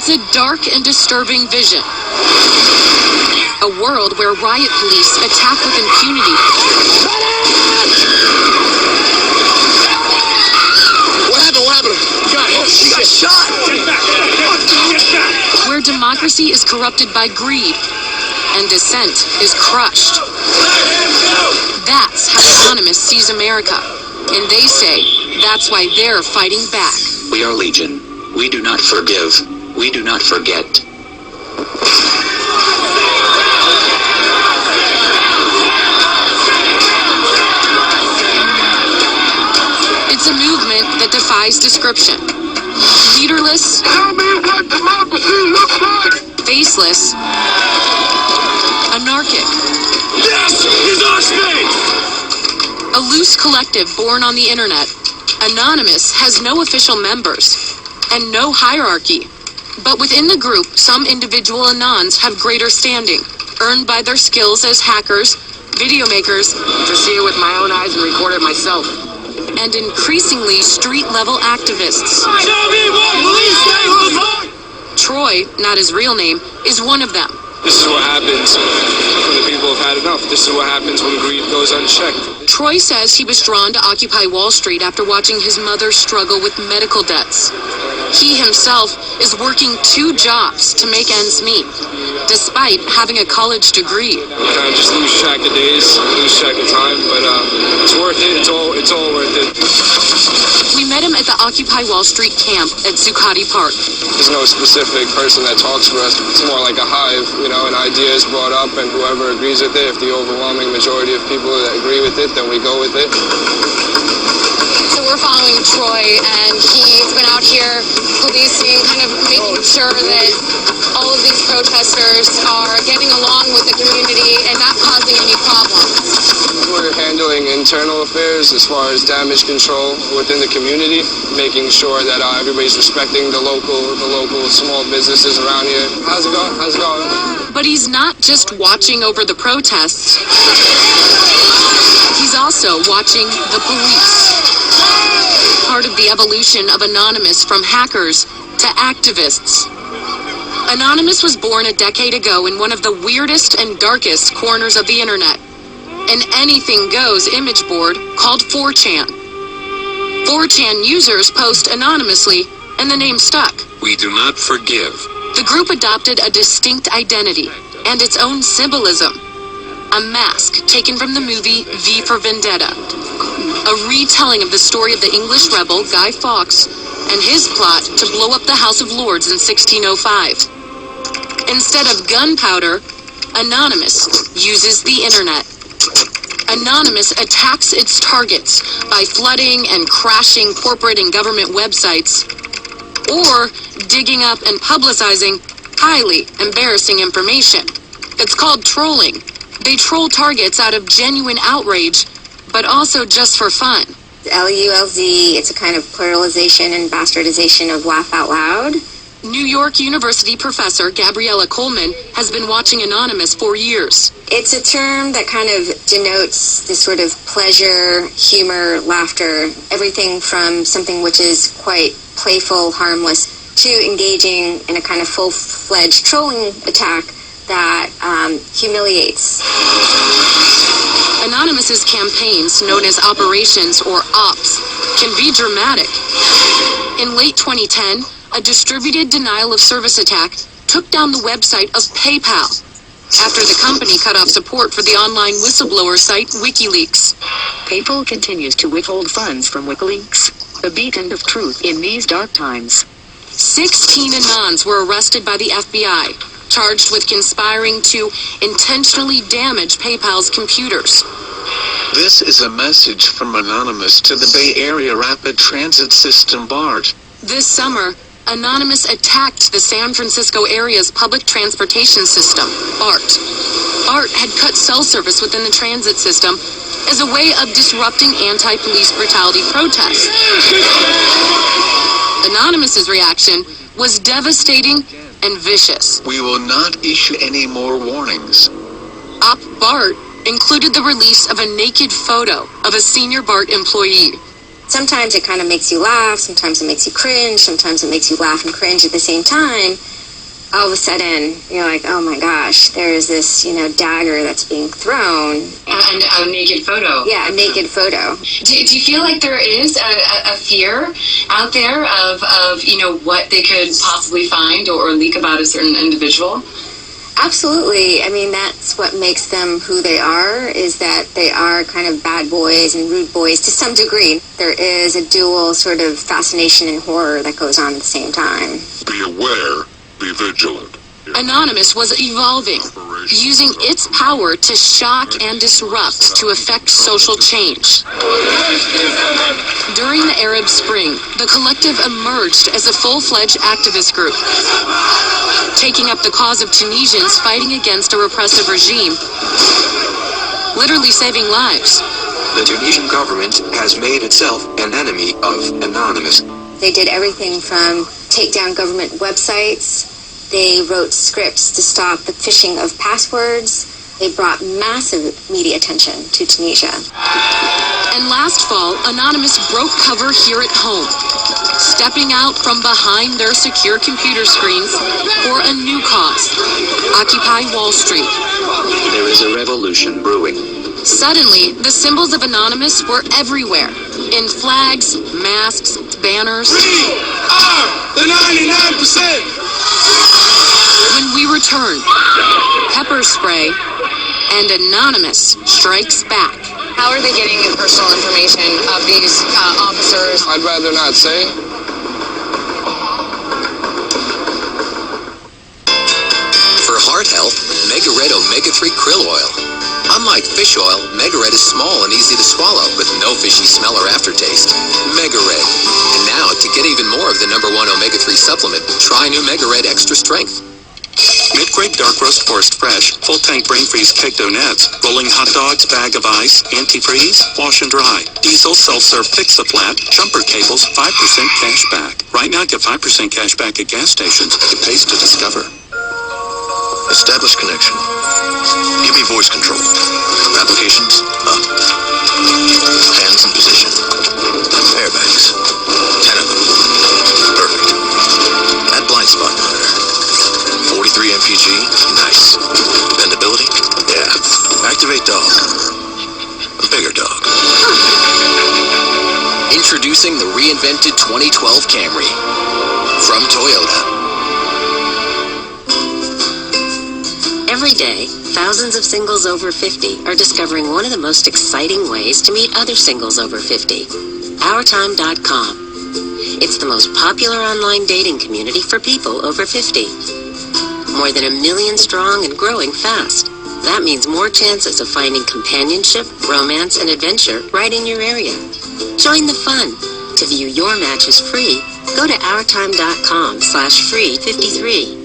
It's a dark and disturbing vision. A world where riot police attack with impunity. What happened? She got shot! Where democracy is corrupted by greed and dissent is crushed. That's how Anonymous sees America. And they say that's why they're fighting back. We are Legion. We do not forgive. We do not forget. It's a movement that defies description. Leaderless, Tell me what democracy looks like! faceless, anarchic. This is our state! A loose collective born on the internet, Anonymous has no official members and no hierarchy. But within the group, some individual Anons have greater standing, earned by their skills as hackers, video makers, To see it with my own eyes and record it myself. and increasingly street-level activists. Tell me what police state looks like! Troy, not his real name, is one of them. This is what happens when the people have had enough. This is what happens when greed goes unchecked. Troy says he was drawn to Occupy Wall Street after watching his mother struggle with medical debts. He himself is working 2 jobs to make ends meet, despite having a college degree. You kind of just lose track of days, lose track of time, but it's worth it. It's all worth it. We met him at the Occupy Wall Street camp at Zuccotti Park. There's no specific person that talks for us. It's more like a hive, an idea is brought up and whoever agrees with it, if the overwhelming majority of people that agree with it, then we go with it. So we're following Troy, and he's been out here policing, kind of making sure that all of these protesters are getting along with the community and not causing any problems. We're handling internal affairs as far as damage control within the community, making sure that everybody's respecting the local small businesses around here. How's it going? How's it going? But he's not just watching over the protests. He's also watching the police. Part of the evolution of Anonymous from hackers to activists. Anonymous was born a decade ago in one of the weirdest and darkest corners of the internet. An anything-goes image board called 4chan. 4chan users post anonymously, and the name stuck. We do not forgive. The group adopted a distinct identity and its own symbolism. A mask taken from the movie V for Vendetta. A retelling of the story of the English rebel Guy Fawkes and his plot to blow up the House of Lords in 1605. Instead of gunpowder, Anonymous uses the internet. Anonymous attacks its targets by flooding and crashing corporate and government websites, or digging up and publicizing highly embarrassing information. It's called trolling. They troll targets out of genuine outrage, but also just for fun. LULZ, it's a kind of pluralization and bastardization of Laugh Out Loud. New York University professor Gabriella Coleman has been watching Anonymous for years. It's a term that kind of denotes this sort of pleasure, humor, laughter, everything from something which is quite playful, harmless, to engaging in a kind of full-fledged trolling attack that humiliates. Anonymous's campaigns, known as operations or ops, can be dramatic. In late 2010, a distributed denial of service attack took down the website of PayPal after the company cut off support for the online whistleblower site WikiLeaks. PayPal continues to withhold funds from WikiLeaks, a beacon of truth in these dark times. 16 Anons were arrested by the FBI, charged with conspiring to intentionally damage PayPal's computers. This is a message from Anonymous to the Bay Area Rapid Transit System BART. This summer, Anonymous attacked the San Francisco area's public transportation system, BART. BART had cut cell service within the transit system as a way of disrupting anti-police brutality protests. Anonymous's reaction was devastating and vicious. We will not issue any more warnings. Op BART included the release of a naked photo of a senior BART employee. Sometimes it kind of makes you laugh, sometimes it makes you cringe, sometimes it makes you laugh and cringe at the same time. All of a sudden, you're like, oh my gosh, there is this, dagger that's being thrown. And a naked photo. Yeah, a naked photo. Do you feel like there is a fear out there of what they could possibly find or leak about a certain individual? Absolutely. I mean, that's what makes them who they are, is that they are kind of bad boys and rude boys to some degree. There is a dual sort of fascination and horror that goes on at the same time. Be aware, be vigilant. Anonymous was evolving, using its power to shock and disrupt to effect social change. During the Arab Spring, the collective emerged as a full-fledged activist group, taking up the cause of Tunisians fighting against a repressive regime, literally saving lives. The Tunisian government has made itself an enemy of Anonymous. They did everything from take down government websites. They wrote scripts to stop the phishing of passwords. They brought massive media attention to Tunisia. And last fall, Anonymous broke cover here at home, stepping out from behind their secure computer screens for a new cause, Occupy Wall Street. There is a revolution brewing. Suddenly, the symbols of Anonymous were everywhere, in flags, masks, banners. We are the 99%! When we return, pepper spray and Anonymous strikes back. How are they getting personal information of these officers? I'd rather not say. For heart health, Mega Red Omega-3 Krill Oil. Unlike fish oil, Mega Red is small and easy to swallow with no fishy smell or aftertaste. Mega Red. And now, to get even more of the #1 Omega-3 supplement, try new Mega Red Extra Strength. Mid-grade dark roast forced fresh, full tank brain freeze cake donuts, rolling hot dogs, bag of ice, antifreeze, wash and dry, diesel self-serve fix-a-flat, jumper cables, 5% cash back. Right now get 5% cash back at gas stations. It pays to discover. Establish connection. Give me voice control. Applications, up. Hands in position. Airbags. 10 of them. Perfect. Add blind spot monitor. 43 MPG, nice. Bendability, yeah. Activate dog. A bigger dog. Introducing the reinvented 2012 Camry from Toyota. Every day, thousands of singles over 50 are discovering one of the most exciting ways to meet other singles over 50. OurTime.com. It's the most popular online dating community for people over 50. More than 1 million strong and growing fast. That means more chances of finding companionship, romance, and adventure right in your area. Join the fun. To view your matches free, go to OurTime.com/free53.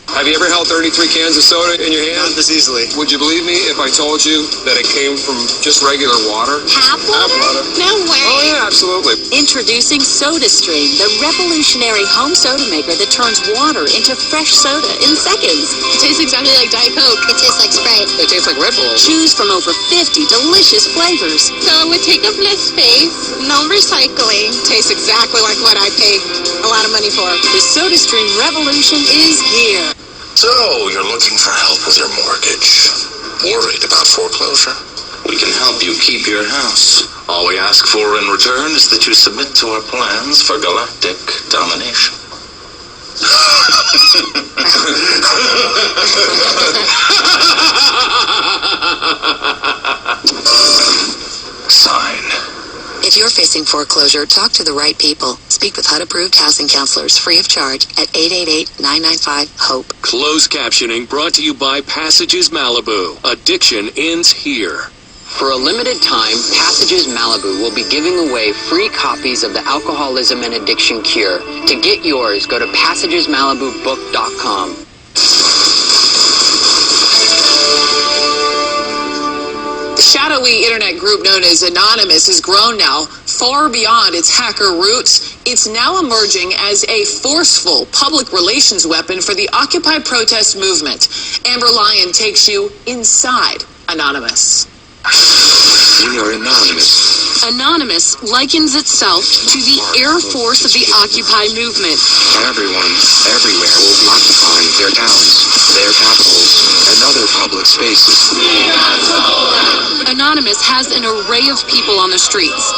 Have you ever held 33 cans of soda in your hand? Not this easily. Would you believe me if I told you that it came from just regular water? Tap water? No way. Oh yeah, absolutely. Introducing SodaStream, the revolutionary home soda maker that turns water into fresh soda in seconds. It tastes exactly like Diet Coke. It tastes like Sprite. It tastes like Red Bull. Choose from over 50 delicious flavors. So it would take up less space, no recycling. Tastes exactly like what I paid a lot of money for. The SodaStream revolution is here. So, you're looking for help with your mortgage. Worried about foreclosure? We can help you keep your house. All we ask for in return is that you submit to our plans for galactic domination. Sign. If you're facing foreclosure, talk to the right people. Speak with HUD-approved housing counselors free of charge at 888-995-HOPE. Closed captioning brought to you by Passages Malibu. Addiction ends here. For a limited time, Passages Malibu will be giving away free copies of the Alcoholism and Addiction Cure. To get yours, go to PassagesMalibuBook.com. The shadowy internet group known as Anonymous has grown now far beyond its hacker roots. It's now emerging as a forceful public relations weapon for the Occupy protest movement. Amber Lyon takes you inside Anonymous. We are anonymous. Anonymous likens itself to the Air Force of the Occupy movement. Everyone, everywhere will be occupying their towns, their capitals, and other public spaces. Anonymous has an array of people on the streets.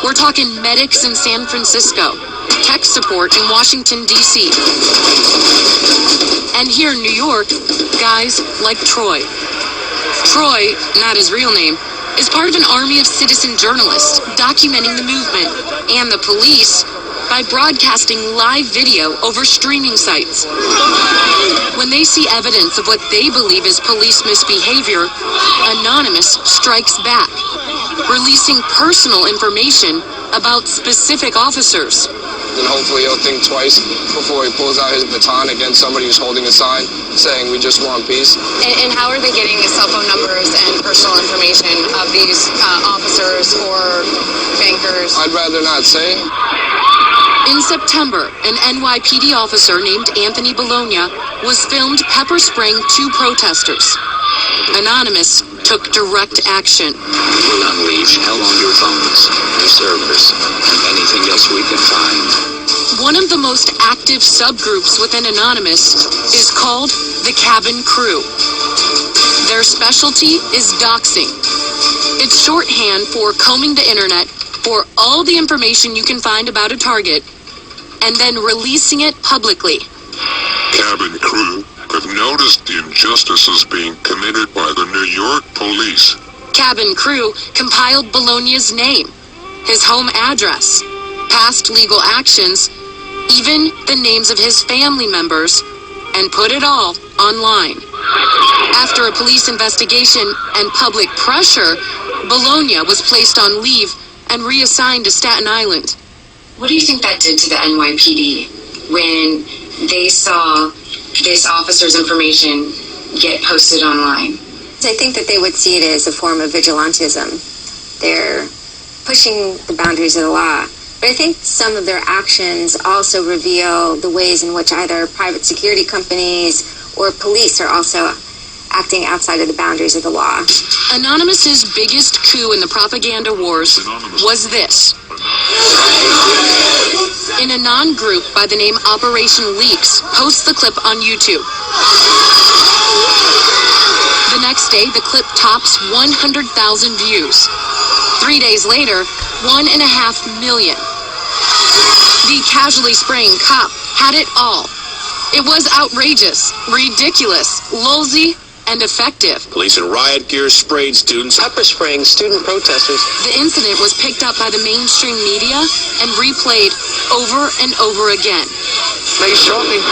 We're talking medics in San Francisco, tech support in Washington, D.C. And here in New York, guys like Troy. Troy, not his real name, is part of an army of citizen journalists documenting the movement and the police by broadcasting live video over streaming sites. When they see evidence of what they believe is police misbehavior, Anonymous strikes back, releasing personal information about specific officers. Then hopefully he'll think twice before he pulls out his baton against somebody who's holding a sign saying we just want peace. And how are they getting the cell phone numbers and personal information of these officers or bankers? I'd rather not say. In September, an NYPD officer named Anthony Bologna was filmed pepper spraying two protesters. Anonymous took direct action. We will unleash hell on your phones, your servers, and anything else we can find. One of the most active subgroups within Anonymous is called the Cabin Crew. Their specialty is doxing. It's shorthand for combing the internet for all the information you can find about a target and then releasing it publicly. Cabin Crew have noticed the injustices being committed by the New York police. Cabin Crew compiled Bologna's name, his home address, past legal actions, even the names of his family members, and put it all online. After a police investigation and public pressure, Bologna was placed on leave and reassigned to Staten Island. What do you think that did to the NYPD when they saw this officer's information get posted online? I think that they would see it as a form of vigilantism. They're pushing the boundaries of the law. But I think some of their actions also reveal the ways in which either private security companies or police are also acting outside of the boundaries of the law. Anonymous's biggest coup in the propaganda wars was this. An Anon group by the name Operation Leaks posts the clip on YouTube. The next day, the clip tops 100,000 views. 3 days later, 1.5 million. The casually spraying cop had it all. It was outrageous, ridiculous, lulzy, and effective. Police in riot gear sprayed students, pepper spraying student protesters. The incident was picked up by the mainstream media and replayed over and over again. Nice shot me.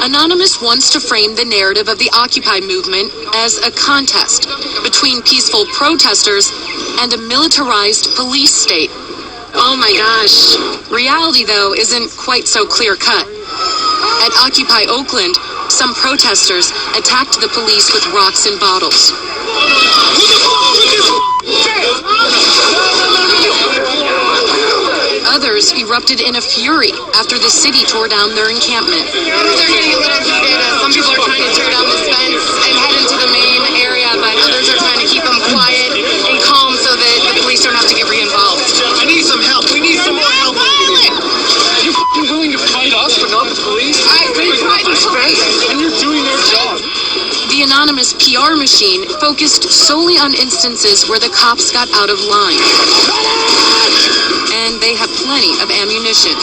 Anonymous wants to frame the narrative of the Occupy movement as a contest between peaceful protesters and a militarized police state. Oh my gosh. Reality, though, isn't quite so clear-cut. At Occupy Oakland, some protesters attacked the police with rocks and bottles. Others erupted in a fury after the city tore down their encampment. They're getting a little heated. Some people are trying to tear down this fence and head into the main area, but others are trying to keep them quiet and calm so that the police don't have to get re-involved. I need some help. We need some more help. Are you willing to fight us, but not the police? They fight the police, and you're doing their job. The Anonymous PR machine focused solely on instances where the cops got out of line. And they have plenty of ammunition.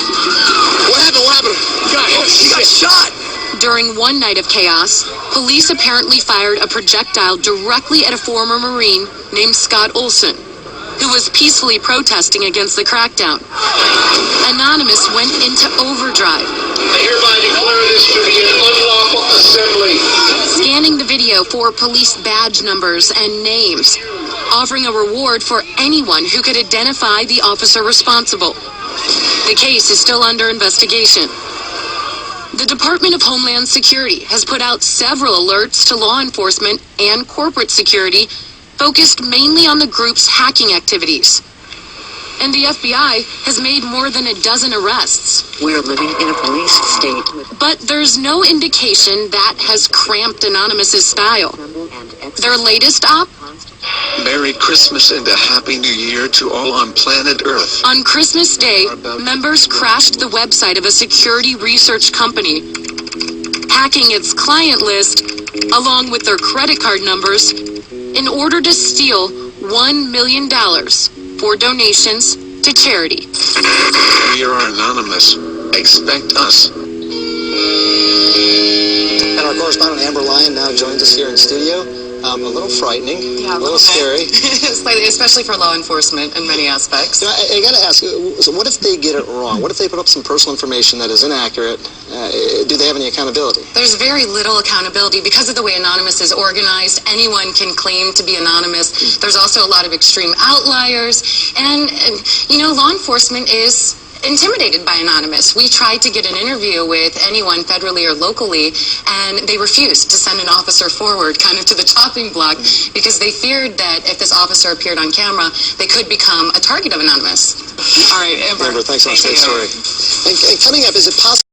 What happened? What happened? She got shot! During one night of chaos, police apparently fired a projectile directly at a former Marine named Scott Olson, who was peacefully protesting against the crackdown. Anonymous went into overdrive. I hereby declare this to be an unlawful assembly. Scanning the video for police badge numbers and names, offering a reward for anyone who could identify the officer responsible. The case is still under investigation. The Department of Homeland Security has put out several alerts to law enforcement and corporate security focused mainly on the group's hacking activities. And the FBI has made more than a dozen arrests. We're living in a police state. But there's no indication that has cramped Anonymous's style. Their latest op? Merry Christmas and a Happy New Year to all on planet Earth. On Christmas Day, members crashed the website of a security research company, hacking its client list along with their credit card numbers in order to steal $1 million for donations to charity. We are anonymous. Expect us. And our correspondent Amber Lyon now joins us here in studio. A little frightening, a little scary. Slightly, especially for law enforcement in many aspects. You know, I got to ask, so what if they get it wrong? What if they put up some personal information that is inaccurate? Do they have any accountability? There's very little accountability because of the way Anonymous is organized. Anyone can claim to be anonymous. There's also a lot of extreme outliers. And you know, law enforcement is intimidated by Anonymous. We tried to get an interview with anyone federally or locally, and they refused to send an officer forward kind of to the chopping block because they feared that if this officer appeared on camera, they could become a target of Anonymous. All right, Amber. Amber, thanks so much for that story. And coming up, is it possible